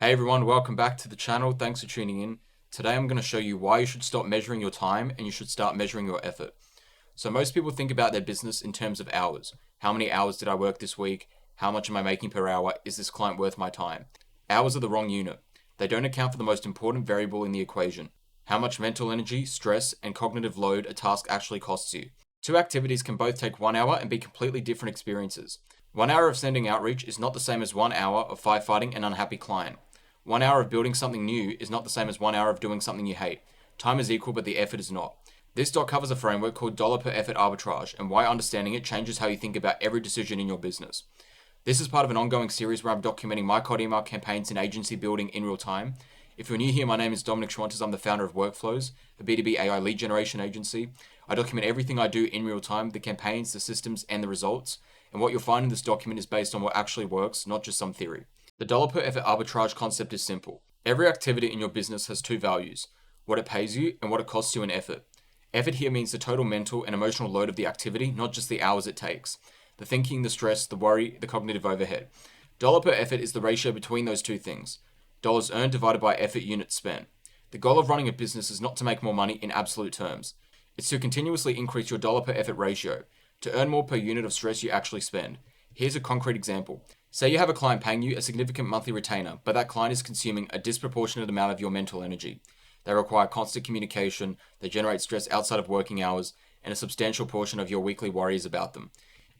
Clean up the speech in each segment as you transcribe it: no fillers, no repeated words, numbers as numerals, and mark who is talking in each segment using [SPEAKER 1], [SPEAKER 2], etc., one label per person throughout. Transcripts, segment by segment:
[SPEAKER 1] Hey everyone, welcome back to the channel. Thanks for tuning in. Today I'm going to show you why you should stop measuring your time and you should start measuring your effort. So most people think about their business in terms of hours. How many hours did I work this week? How much am I making per hour? Is this client worth my time? Hours are the wrong unit. They don't account for the most important variable in the equation. How much mental energy, stress, and cognitive load a task actually costs you. Two activities can both take 1 hour and be completely different experiences. 1 hour of sending outreach is not the same as 1 hour of firefighting an unhappy client. 1 hour of building something new is not the same as 1 hour of doing something you hate. Time is equal, but the effort is not. This doc covers a framework called dollar per effort arbitrage and why understanding it changes how you think about every decision in your business. This is part of an ongoing series where I'm documenting my cold email campaigns and agency building in real time. If you're new here, my name is Dominic Schwantes. I'm the founder of Workflows, a B2B AI lead generation agency. I document everything I do in real time, the campaigns, the systems, and the results. And what you'll find in this document is based on what actually works, not just some theory. The dollar per effort arbitrage concept is simple. Every activity in your business has two values, what it pays you and what it costs you in effort. Effort here means the total mental and emotional load of the activity, not just the hours it takes. The thinking, the stress, the worry, the cognitive overhead. Dollar per effort is the ratio between those two things. Dollars earned divided by effort units spent. The goal of running a business is not to make more money in absolute terms. It's to continuously increase your dollar per effort ratio, to earn more per unit of stress you actually spend. Here's a concrete example. Say you have a client paying you a significant monthly retainer, but that client is consuming a disproportionate amount of your mental energy. They require constant communication, they generate stress outside of working hours, and a substantial portion of your weekly worry is about them.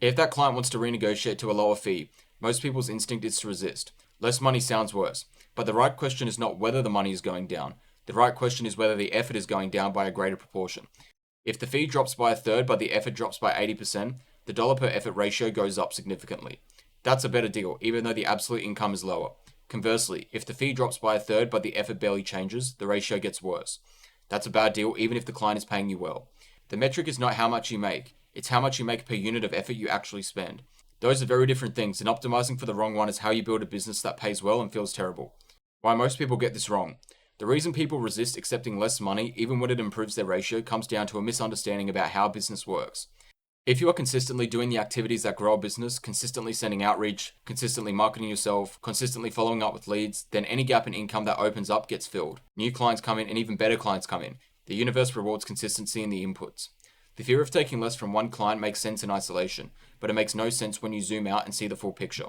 [SPEAKER 1] If that client wants to renegotiate to a lower fee, most people's instinct is to resist. Less money sounds worse, but the right question is not whether the money is going down. The right question is whether the effort is going down by a greater proportion. If the fee drops by a third but the effort drops by 80%, the dollar per effort ratio goes up significantly. That's a better deal, even though the absolute income is lower. Conversely, if the fee drops by a third but the effort barely changes, the ratio gets worse. That's a bad deal, even if the client is paying you well. The metric is not how much you make, it's how much you make per unit of effort you actually spend. Those are very different things, and optimizing for the wrong one is how you build a business that pays well and feels terrible. Why most people get this wrong. The reason people resist accepting less money, even when it improves their ratio, comes down to a misunderstanding about how business works. If you are consistently doing the activities that grow a business, consistently sending outreach, consistently marketing yourself, consistently following up with leads, then any gap in income that opens up gets filled. New clients come in and even better clients come in. The universe rewards consistency in the inputs. The fear of taking less from one client makes sense in isolation, but it makes no sense when you zoom out and see the full picture.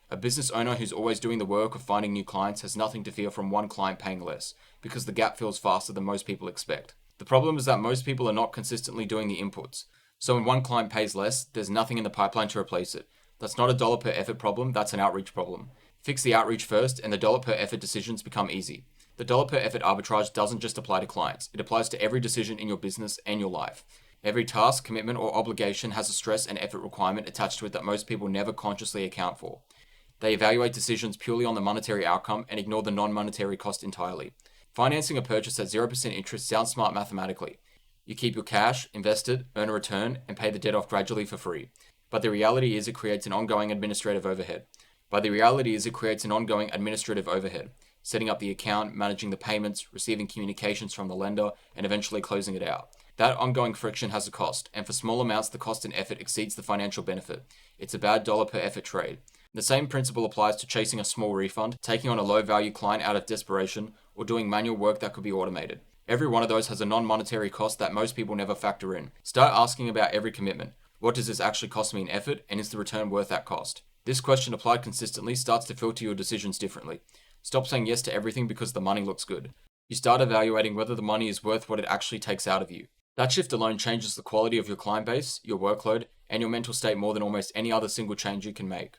[SPEAKER 1] A business owner who's always doing the work of finding new clients has nothing to fear from one client paying less, because the gap fills faster than most people expect. The problem is that most people are not consistently doing the inputs. So when one client pays less, there's nothing in the pipeline to replace it. That's not a dollar per effort problem, that's an outreach problem. Fix the outreach first and the dollar per effort decisions become easy. The dollar per effort arbitrage doesn't just apply to clients, it applies to every decision in your business and your life. Every task, commitment, or obligation has a stress and effort requirement attached to it that most people never consciously account for. They evaluate decisions purely on the monetary outcome and ignore the non-monetary cost entirely. Financing a purchase at 0% interest sounds smart mathematically. You keep your cash, invest it, earn a return, and pay the debt off gradually for free. But the reality is it creates an ongoing administrative overhead. Setting up the account, managing the payments, receiving communications from the lender, and eventually closing it out. That ongoing friction has a cost, and for small amounts the cost and effort exceeds the financial benefit. It's a bad dollar per effort trade. The same principle applies to chasing a small refund, taking on a low-value client out of desperation, or doing manual work that could be automated. Every one of those has a non-monetary cost that most people never factor in. Start asking about every commitment. What does this actually cost me in effort, and is the return worth that cost? This question applied consistently starts to filter your decisions differently. Stop saying yes to everything because the money looks good. You start evaluating whether the money is worth what it actually takes out of you. That shift alone changes the quality of your client base, your workload, and your mental state more than almost any other single change you can make.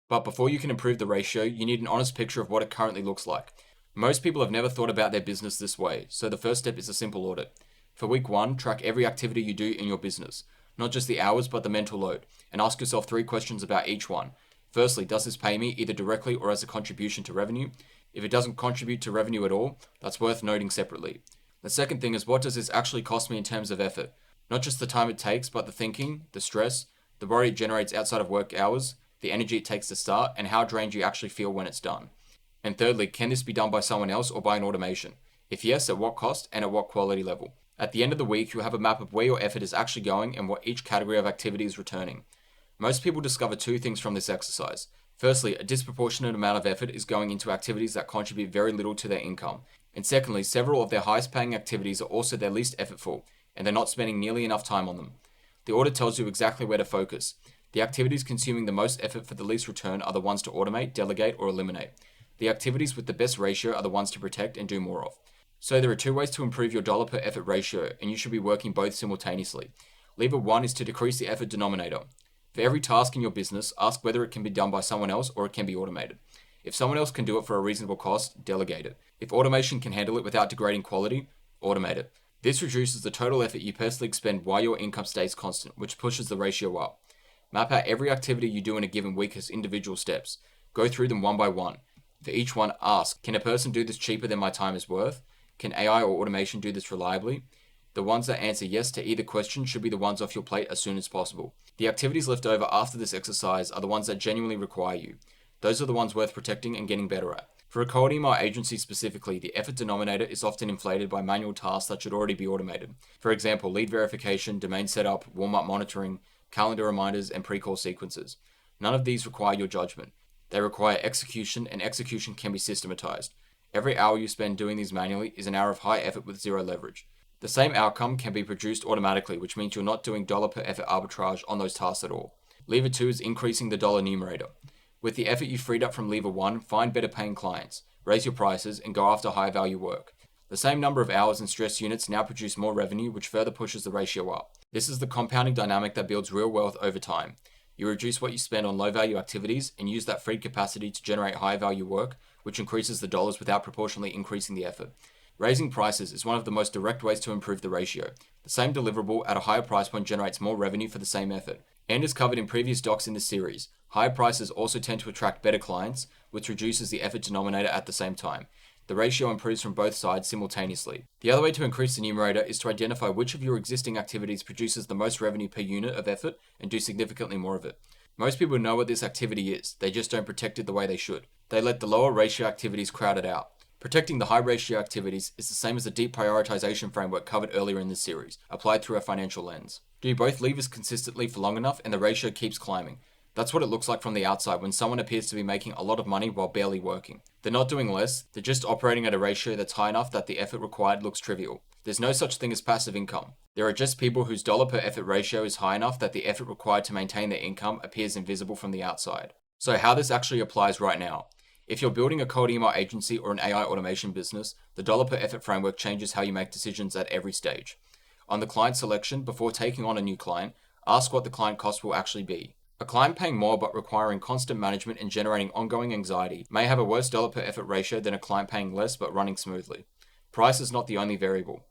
[SPEAKER 1] But before you can improve the ratio, you need an honest picture of what it currently looks like. Most people have never thought about their business this way, so the first step is a simple audit. For week 1, track every activity you do in your business, not just the hours but the mental load, and ask yourself 3 questions about each one. Firstly, does this pay me either directly or as a contribution to revenue? If it doesn't contribute to revenue at all, that's worth noting separately. The second thing is, what does this actually cost me in terms of effort? Not just the time it takes, but the thinking, the stress, the worry it generates outside of work hours, the energy it takes to start, and how drained you actually feel when it's done. And thirdly, can this be done by someone else or by an automation? If yes, at what cost and at what quality level? At the end of the week, you'll have a map of where your effort is actually going and what each category of activity is returning. Most people discover 2 things from this exercise. Firstly, a disproportionate amount of effort is going into activities that contribute very little to their income. And secondly, several of their highest paying activities are also their least effortful, and they're not spending nearly enough time on them. The audit tells you exactly where to focus. The activities consuming the most effort for the least return are the ones to automate, delegate, or eliminate. The activities with the best ratio are the ones to protect and do more of. So there are two ways to improve your dollar per effort ratio, and you should be working both simultaneously. Lever 1 is to decrease the effort denominator. For every task in your business, ask whether it can be done by someone else or it can be automated. If someone else can do it for a reasonable cost, delegate it. If automation can handle it without degrading quality, automate it. This reduces the total effort you personally expend while your income stays constant, which pushes the ratio up. Map out every activity you do in a given week as individual steps. Go through them one by one. For each one, ask, can a person do this cheaper than my time is worth? Can AI or automation do this reliably? The ones that answer yes to either question should be the ones off your plate as soon as possible. The activities left over after this exercise are the ones that genuinely require you. Those are the ones worth protecting and getting better at. For a cold email agency specifically, the effort denominator is often inflated by manual tasks that should already be automated. For example, lead verification, domain setup, warm-up monitoring, calendar reminders, and pre-call sequences. None of these require your judgment. They require execution, and execution can be systematized. Every hour you spend doing these manually is an hour of high effort with zero leverage. The same outcome can be produced automatically, which means you're not doing dollar per effort arbitrage on those tasks at all. Lever 2 is increasing the dollar numerator. With the effort you freed up from Lever 1, find better paying clients, raise your prices, and go after high value work. The same number of hours and stress units now produce more revenue, which further pushes the ratio up. This is the compounding dynamic that builds real wealth over time. You reduce what you spend on low value activities and use that freed capacity to generate high value work, which increases the dollars without proportionally increasing the effort. Raising prices is one of the most direct ways to improve the ratio. The same deliverable at a higher price point generates more revenue for the same effort. And as covered in previous docs in this series, higher prices also tend to attract better clients, which reduces the effort denominator at the same time. The ratio improves from both sides simultaneously. The other way to increase the numerator is to identify which of your existing activities produces the most revenue per unit of effort and do significantly more of it. Most people know what this activity is, they just don't protect it the way they should. They let the lower ratio activities crowd it out. Protecting the high ratio activities is the same as the deep prioritization framework covered earlier in this series, applied through a financial lens. Do both levers consistently for long enough and the ratio keeps climbing. That's what it looks like from the outside when someone appears to be making a lot of money while barely working. They're not doing less, they're just operating at a ratio that's high enough that the effort required looks trivial. There's no such thing as passive income. There are just people whose dollar per effort ratio is high enough that the effort required to maintain their income appears invisible from the outside. So how this actually applies right now. If you're building a cold email agency or an AI automation business, the dollar per effort framework changes how you make decisions at every stage. On the client selection, before taking on a new client, ask what the client cost will actually be. A client paying more but requiring constant management and generating ongoing anxiety may have a worse dollar per effort ratio than a client paying less but running smoothly. Price is not the only variable.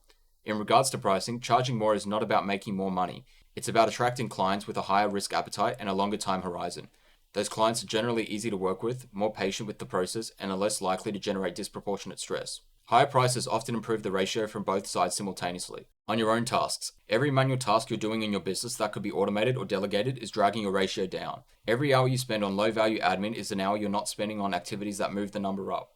[SPEAKER 1] In regards to pricing, charging more is not about making more money. It's about attracting clients with a higher risk appetite and a longer time horizon. Those clients are generally easy to work with, more patient with the process, and are less likely to generate disproportionate stress. Higher prices often improve the ratio from both sides simultaneously. On your own tasks, every manual task you're doing in your business that could be automated or delegated is dragging your ratio down. Every hour you spend on low value admin is an hour you're not spending on activities that move the number up.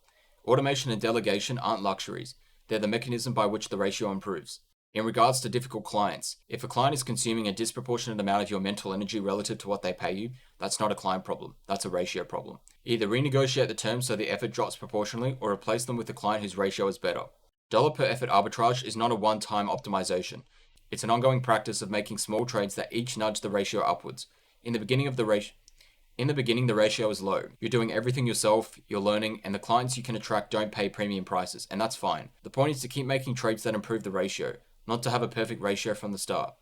[SPEAKER 1] Automation and delegation aren't luxuries. They're the mechanism by which the ratio improves. In regards to difficult clients, if a client is consuming a disproportionate amount of your mental energy relative to what they pay you, that's not a client problem, that's a ratio problem. Either renegotiate the terms so the effort drops proportionally or replace them with a client whose ratio is better. Dollar per effort arbitrage is not a one-time optimization. It's an ongoing practice of making small trades that each nudge the ratio upwards. In the beginning, the ratio is low. You're doing everything yourself, you're learning, and the clients you can attract don't pay premium prices, and that's fine. The point is to keep making trades that improve the ratio, not to have a perfect ratio from the start.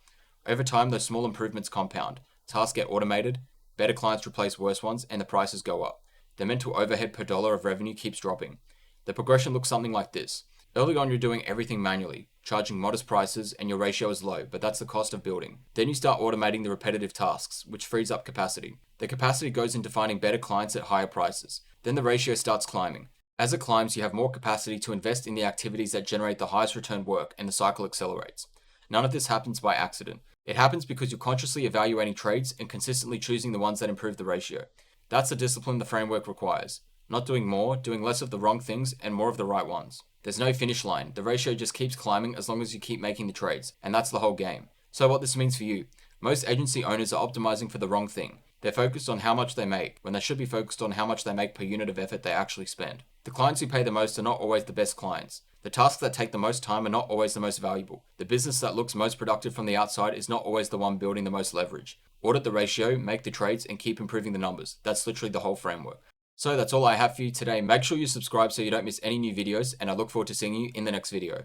[SPEAKER 1] Over time, those small improvements compound. Tasks get automated, better clients replace worse ones, and the prices go up. The mental overhead per dollar of revenue keeps dropping. The progression looks something like this. Early on, you're doing everything manually, charging modest prices, and your ratio is low, but that's the cost of building. Then you start automating the repetitive tasks, which frees up capacity. The capacity goes into finding better clients at higher prices. Then the ratio starts climbing. As it climbs, you have more capacity to invest in the activities that generate the highest return work, and the cycle accelerates. None of this happens by accident. It happens because you're consciously evaluating trades and consistently choosing the ones that improve the ratio. That's the discipline the framework requires. Not doing more, doing less of the wrong things, and more of the right ones. There's no finish line. The ratio just keeps climbing as long as you keep making the trades, and that's the whole game. So what this means for you. Most agency owners are optimizing for the wrong thing. They're focused on how much they make, when they should be focused on how much they make per unit of effort they actually spend. The clients who pay the most are not always the best clients. The tasks that take the most time are not always the most valuable. The business that looks most productive from the outside is not always the one building the most leverage. Audit the ratio, make the trades, and keep improving the numbers. That's literally the whole framework. So that's all I have for you today. Make sure you subscribe so you don't miss any new videos, and I look forward to seeing you in the next video.